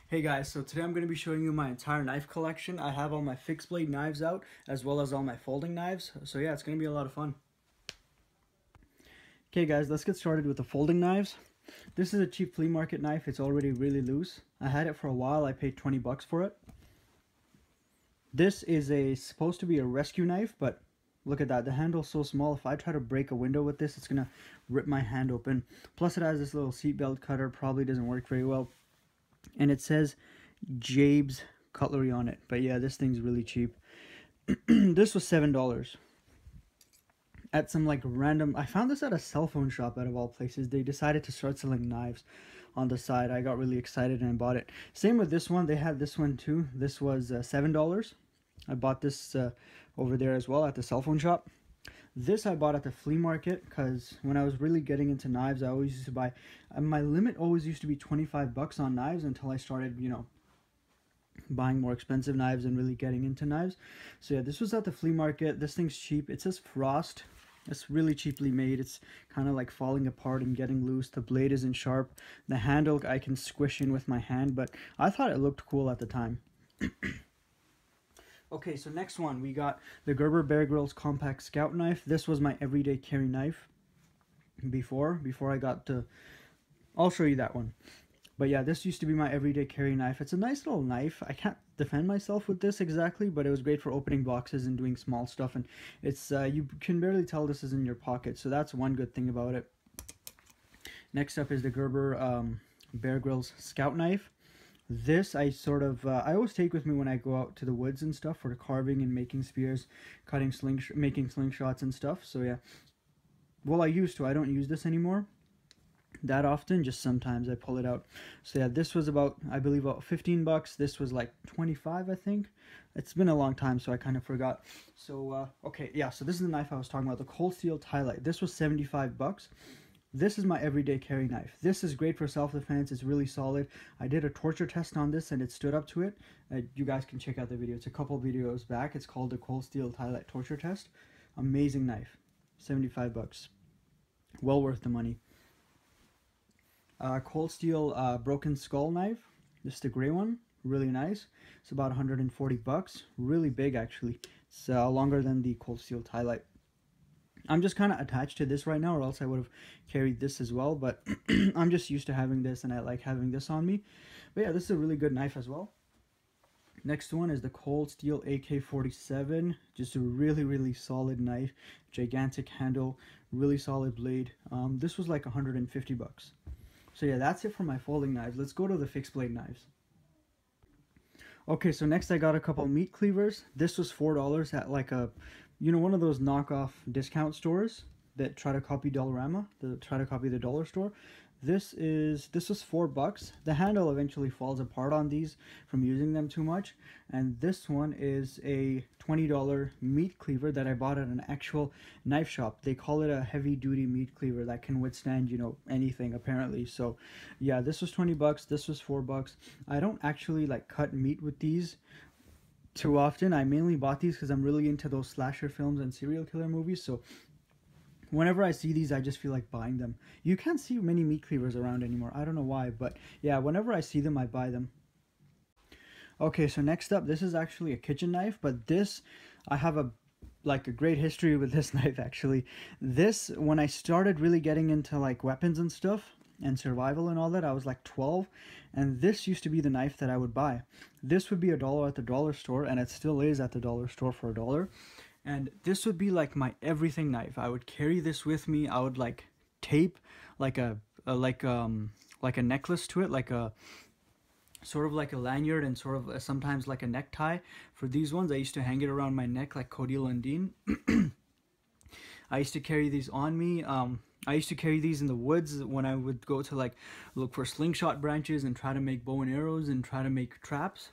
Hey guys, so today I'm going to be showing you my entire knife collection. I have all my fixed blade knives out as well as all my folding knives. So yeah, it's going to be a lot of fun. Okay guys, let's get started with the folding knives. This is a cheap flea market knife. It's already really loose. I had it for a while. I paid 20 bucks for it. This is supposed to be a rescue knife, but look at that. The handle's so small. If I try to break a window with this, it's going to rip my hand open. Plus it has this little seatbelt cutter. Probably doesn't work very well. And it says Jabe's Cutlery on it. But yeah, this thing's really cheap. This was $7 at some like random. I found this at a cell phone shop out of all places. They decided to start selling knives on the side. I got really excited and bought it. Same with this one. They had this one too. This was $7. I bought this over there as well at the cell phone shop. This I bought at the flea market because when I was really getting into knives, I always used to buy. My limit always used to be 25 bucks on knives until I started, buying more expensive knives and really getting into knives. So yeah, this was at the flea market. This thing's cheap. It says Frost. It's really cheaply made. It's kind of like falling apart and getting loose. The blade isn't sharp. The handle I can squish in with my hand, but I thought it looked cool at the time. Okay, so next one, we got the Gerber Bear Grylls Compact Scout Knife. This was my everyday carry knife before I got to... I'll show you that one. But yeah, this used to be my everyday carry knife. It's a nice little knife. I can't defend myself with this exactly, but it was great for opening boxes and doing small stuff. And it's you can barely tell this is in your pocket, so that's one good thing about it. Next up is the Gerber Bear Grylls Scout Knife. This I I always take with me when I go out to the woods and stuff for carving and making spears, making slingshots and stuff. So yeah, well, I used to. I don't use this anymore that often, just sometimes I pull it out. So yeah, this was about, I believe, about 15 bucks. This was like 25, I think. It's been a long time, so I kind of forgot. So okay, yeah, so this is the knife I was talking about, the Cold Steel Tie-Lite. This was 75 bucks. This is my everyday carry knife. This is great for self-defense. It's really solid. I did a torture test on this and it stood up to it. You guys can check out the video. It's a couple videos back. It's called the Cold Steel Tie-Lite torture test. Amazing knife. 75 bucks. Well worth the money. Cold Steel Broken Skull knife. This is the gray one. Really nice. It's about 140 bucks. Really big, actually. It's longer than the Cold Steel Tie-Lite. I'm just kind of attached to this right now, or else I would have carried this as well. But I'm just used to having this, and I like having this on me. But yeah, this is a really good knife as well. Next one is the Cold Steel AK-47. Just a really, really solid knife. Gigantic handle. Really solid blade. This was like 150 bucks. So yeah, that's it for my folding knives. Let's go to the fixed blade knives. Okay, so next I got a couple meat cleavers. This was $4 at like a, one of those knockoff discount stores that try to copy Dollarama, that try to copy the dollar store. This was $4. The handle eventually falls apart on these from using them too much. And this one is a $20 meat cleaver that I bought at an actual knife shop. They call it a heavy duty meat cleaver that can withstand, anything apparently. So yeah, this was 20 bucks. This was $4. I don't actually like cut meat with these too often. I mainly bought these because I'm really into those slasher films and serial killer movies. So whenever I see these, I just feel like buying them. You can't see many meat cleavers around anymore. I don't know why, but yeah, whenever I see them, I buy them. Okay, so next up, this is actually a kitchen knife, but this, I have a great history with this knife actually. This, when I started really getting into like weapons and stuff, and survival and all that, I was like 12, and this used to be the knife that I would buy. This would be $1 at the dollar store, and it still is at the dollar store for $1. And this would be like my everything knife. I would carry this with me. I would like tape like a necklace to it, like a sort of like a lanyard, and sort of sometimes like a necktie. For these ones, I used to hang it around my neck like Cody Lundin. I used to carry these on me. I used to carry these in the woods when I would go to like look for slingshot branches and try to make bow and arrows and try to make traps.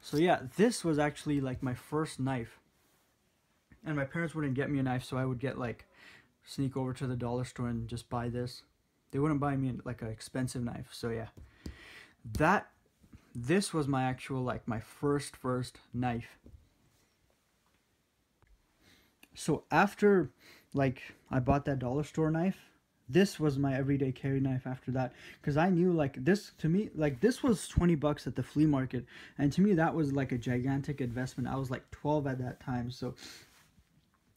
So yeah, this was actually like my first knife. And my parents wouldn't get me a knife, so I would get sneak over to the dollar store and just buy this. They wouldn't buy me like an expensive knife. So yeah, this was my actual my first knife. So after I bought that dollar store knife, This was my everyday carry knife after that, because I knew like this, to me, like this was 20 bucks at the flea market, and to me that was like a gigantic investment. I was like 12 at that time. So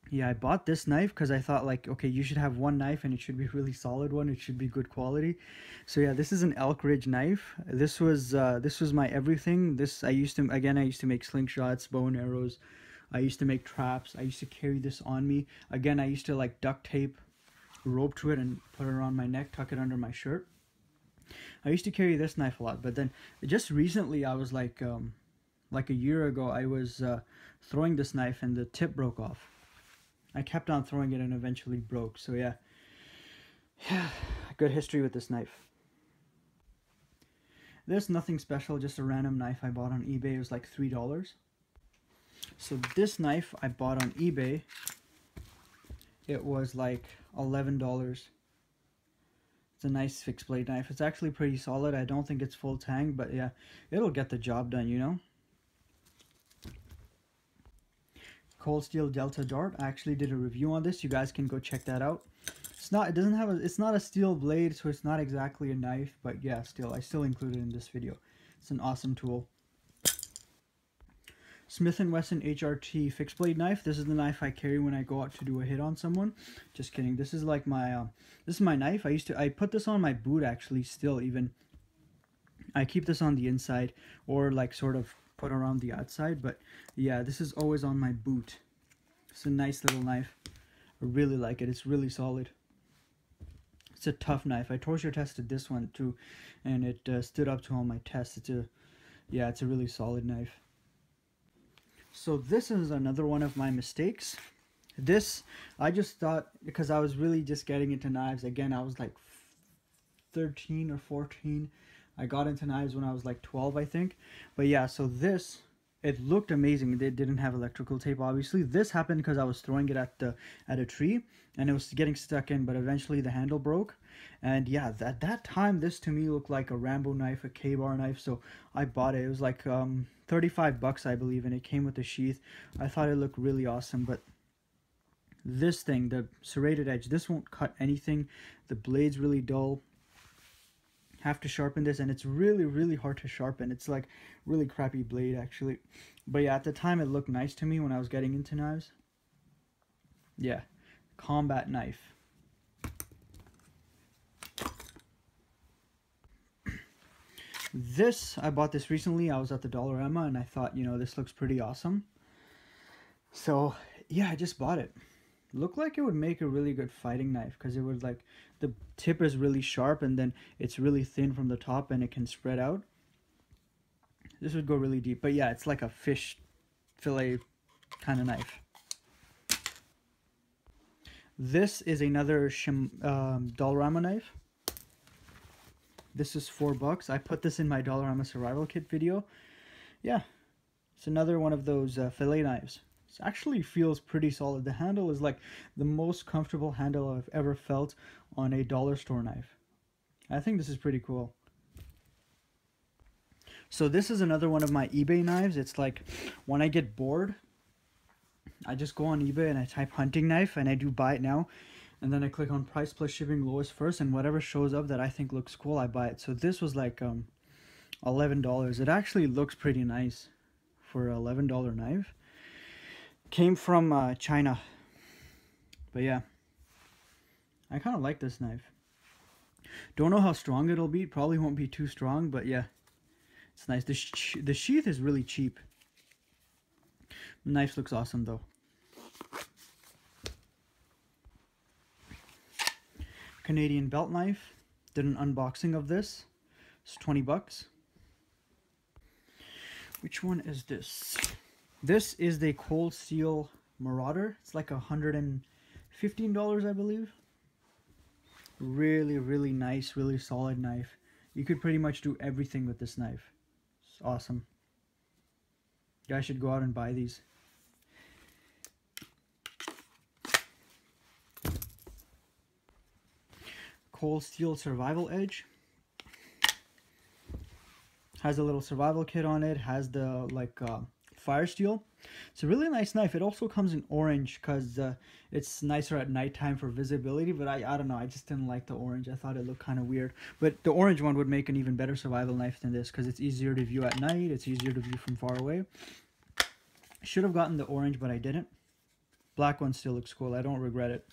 yeah, I bought this knife because I thought like, okay, you should have one knife and it should be a really solid one, it should be good quality. So yeah, this is an Elk Ridge knife. This was my everything. I used to make slingshots, bow and arrows. I used to make traps. I used to carry this on me. Again, I used to like duct tape rope to it and put it around my neck, tuck it under my shirt. I used to carry this knife a lot, but then just recently I was like a year ago, I was throwing this knife and the tip broke off. I kept on throwing it and eventually broke. So yeah, good history with this knife. There's nothing special, just a random knife I bought on eBay. It was like $3. So this knife I bought on eBay, it was like $11. It's a nice fixed blade knife. It's actually pretty solid. I don't think it's full tang, but yeah, it'll get the job done, you know. Cold Steel Delta Dart. I actually did a review on this. You guys can go check that out. It's not a steel blade, so it's not exactly a knife, but yeah, I still include it in this video. It's an awesome tool. Smith & Wesson HRT fixed blade knife. This is the knife I carry when I go out to do a hit on someone. Just kidding. This is like my this is my knife. I put this on my boot actually still even. I keep this on the inside or like sort of put around the outside, but yeah, this is always on my boot. It's a nice little knife. I really like it. It's really solid. It's a tough knife. I torture tested this one too, and it stood up to all my tests. It's a really solid knife. So this is another one of my mistakes. This, I just thought, because I was really just getting into knives. Again, I was like 13 or 14. I got into knives when I was like 12, I think. But yeah, so this, it looked amazing. They didn't have electrical tape, obviously. This happened because I was throwing it at a tree, and it was getting stuck in, but eventually the handle broke. And yeah, at that time, this to me looked like a Rambo knife, a K-bar knife, so I bought it. It was like 35 bucks, I believe, and it came with a sheath. I thought it looked really awesome, but this thing, the serrated edge, this won't cut anything. The blade's really dull. Have to sharpen this, and it's really, really hard to sharpen. It's like really crappy blade, actually. But yeah, at the time, it looked nice to me when I was getting into knives. Yeah, combat knife. This, I bought this recently. I was at the Dollarama and I thought, you know, this looks pretty awesome. So yeah, I just bought it. Looked like it would make a really good fighting knife because it would like, the tip is really sharp and then it's really thin from the top and it can spread out. This would go really deep. But yeah, it's like a fish fillet kind of knife. This is another Dollarama knife. This is $4. I put this in my Dollarama survival kit video. Yeah, it's another one of those fillet knives. It actually feels pretty solid. The handle is like the most comfortable handle I've ever felt on a dollar store knife. I think this is pretty cool. So this is another one of my eBay knives. It's like when I get bored, I just go on eBay and I type hunting knife and I do buy it now. And then I click on price plus shipping lowest first, and whatever shows up that I think looks cool, I buy it. So this was like $11. It actually looks pretty nice for an $11 knife. Came from China. But yeah, I kind of like this knife. Don't know how strong it'll be. Probably won't be too strong, but yeah, it's nice. The sheath is really cheap. The knife looks awesome though. Canadian belt knife. Did an unboxing of this. It's 20 bucks. Which one is this? This is the Cold Steel Marauder. It's like $115, I believe. Really, really nice, really solid knife. You could pretty much do everything with this knife. It's awesome. You guys should go out and buy these. Cold Steel Survival Edge. Has a little survival kit on it. Has the like Fire Steel. It's a really nice knife. It also comes in orange because it's nicer at nighttime for visibility, but I don't know, I just didn't like the orange. I thought it looked kind of weird. But the orange one would make an even better survival knife than this because it's easier to view at night, it's easier to view from far away. Should have gotten the orange, but I didn't. Black one still looks cool, I don't regret it.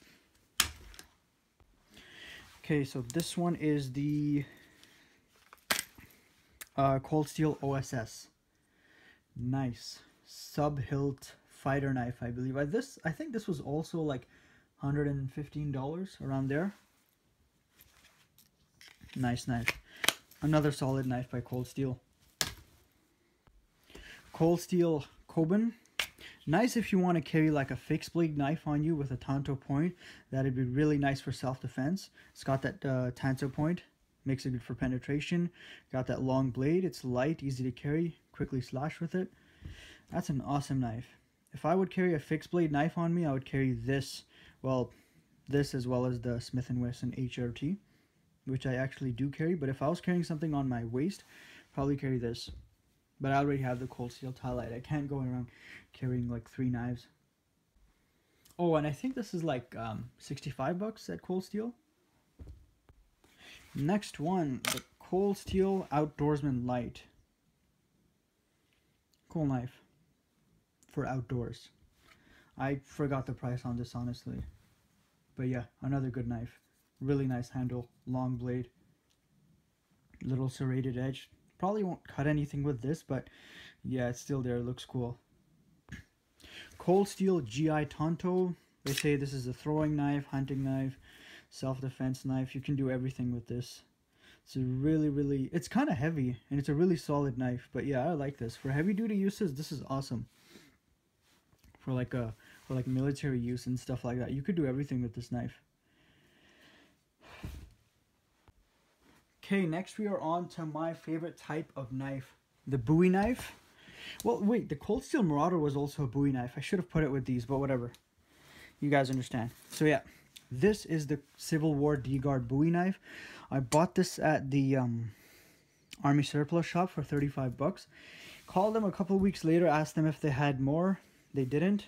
Okay, so this one is the Cold Steel OSS. Nice sub-hilt fighter knife, I believe. I think this was also like $115 around there. Nice knife. Another solid knife by Cold Steel. Cold Steel Coben. Nice if you want to carry like a fixed blade knife on you with a tanto point. That'd be really nice for self-defense. It's got that tanto point. Makes it good for penetration. Got that long blade. It's light, easy to carry. Quickly slash with it. That's an awesome knife. If I would carry a fixed blade knife on me, I would carry this. Well, this as well as the Smith & Wesson HRT, which I actually do carry. But if I was carrying something on my waist, probably carry this. But I already have the Cold Steel Tie-Lite. I can't go around carrying like 3 knives. Oh, and I think this is like 65 bucks at Cold Steel. Next one, the Cold Steel Outdoorsman Light. Cool knife for outdoors. I forgot the price on this, honestly. But yeah, another good knife. Really nice handle, long blade, little serrated edge. Probably won't cut anything with this, but yeah, it's still there. It looks cool. Cold Steel GI Tanto. They say this is a throwing knife, hunting knife, self-defense knife. You can do everything with this. It's a really, it's kind of heavy and it's a really solid knife. But yeah, I like this for heavy duty uses. This is awesome. For like military use and stuff like that, you could do everything with this knife. Okay, next we are on to my favorite type of knife, the Bowie knife. Well, wait, the Cold Steel Marauder was also a Bowie knife. I should have put it with these, but whatever. You guys understand. So yeah, this is the Civil War D-Guard Bowie knife. I bought this at the Army Surplus shop for 35 bucks. Called them a couple of weeks later, asked them if they had more. They didn't.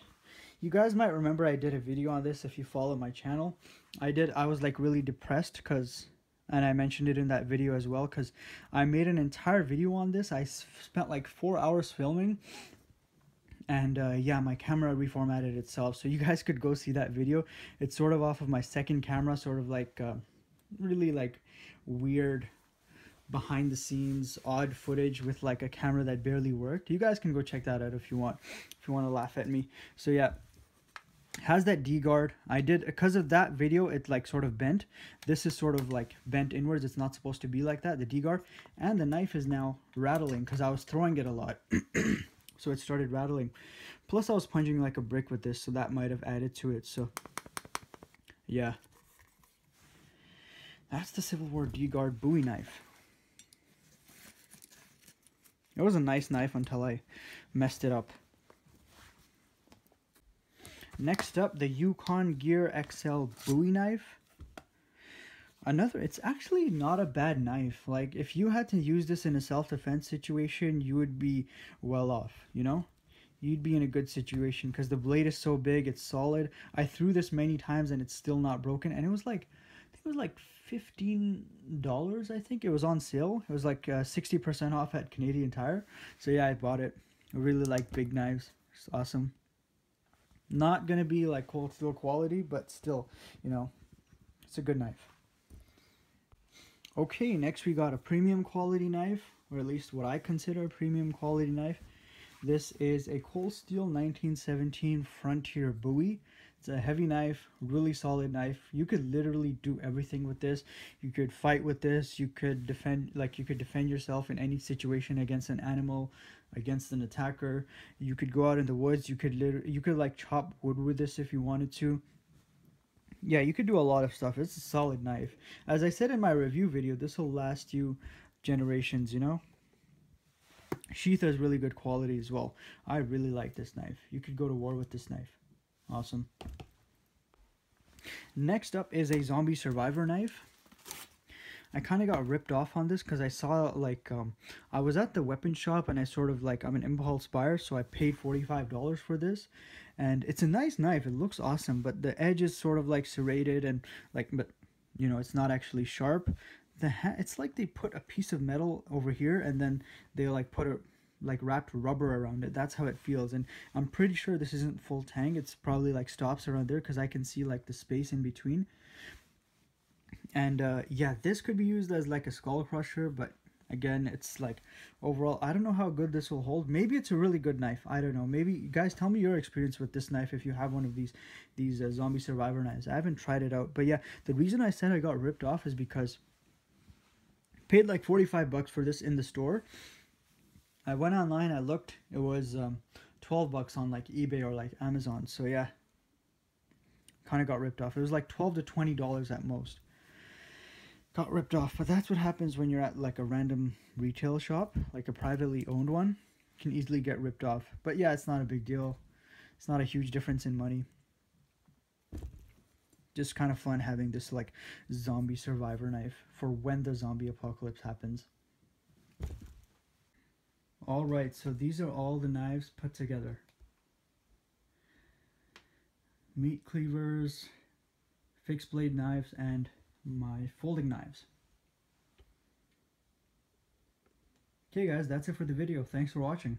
You guys might remember I did a video on this if you follow my channel. I was like really depressed because... and I mentioned it in that video as well because I made an entire video on this. I spent like 4 hours filming. And yeah, my camera reformatted itself. So you guys could go see that video. It's sort of off of my second camera. Sort of like really like weird behind the scenes odd footage with like a camera that barely worked. You guys can go check that out if you want. If you want to laugh at me. So yeah. Has that D-guard. I did, because of that video, it like sort of bent. This is sort of like bent inwards. It's not supposed to be like that, the D-guard. And the knife is now rattling because I was throwing it a lot. So it started rattling. Plus I was punching like a brick with this, so that might have added to it. So yeah. That's the Civil War D-guard Bowie knife. It was a nice knife until I messed it up. Next up, the Yukon Gear XL Bowie knife. It's actually not a bad knife. Like, if you had to use this in a self-defense situation, you would be well off, you know? You'd be in a good situation because the blade is so big, it's solid. I threw this many times and it's still not broken. And it was like, I think it was like $15, I think. It was on sale. It was like 60% off at Canadian Tire. So yeah, I bought it. I really like big knives. It's awesome. Not gonna be like Cold Steel quality, but still, you know, it's a good knife. Okay, next we got a premium quality knife, or at least what I consider a premium quality knife. This is a Cold Steel 1917 Frontier Bowie. It's a heavy knife, really solid knife. You could literally do everything with this. You could fight with this. You could defend yourself in any situation against an animal, against an attacker. You could go out in the woods. You could like chop wood with this if you wanted to. Yeah, you could do a lot of stuff. It's a solid knife. As I said in my review video, this will last you generations, you know? Sheath has really good quality as well. I really like this knife. You could go to war with this knife. Awesome. Next up is a Zombie Survivor knife. I kind of got ripped off on this because I saw like I was at the weapon shop and I sort of like, I'm an impulse buyer, so I paid $45 for this, and it's a nice knife. It looks awesome, but the edge is sort of like serrated and like, but you know, it's not actually sharp. It's like they put a piece of metal over here and then they like put a like wrapped rubber around it. That's how it feels, and I'm pretty sure this isn't full tang. It's probably like stops around there because I can see like the space in between. And yeah, this could be used as like a skull crusher, but again, it's like overall, I don't know how good this will hold. Maybe it's a really good knife. I don't know. Maybe you guys tell me your experience with this knife if you have one of these zombie survivor knives. I haven't tried it out, but yeah, the reason I said I got ripped off is because I paid like 45 bucks for this in the store. I went online, I looked, it was 12 bucks on like eBay or like Amazon. So yeah, kind of got ripped off. It was like 12 to $20 at most. Got ripped off, but that's what happens when you're at like a random retail shop, like a privately owned one. You can easily get ripped off. But yeah, it's not a big deal. It's not a huge difference in money. Just kind of fun having this like zombie survivor knife for when the zombie apocalypse happens. Alright, so these are all the knives put together. Meat cleavers, fixed blade knives, and my folding knives. Okay guys, that's it for the video. Thanks for watching.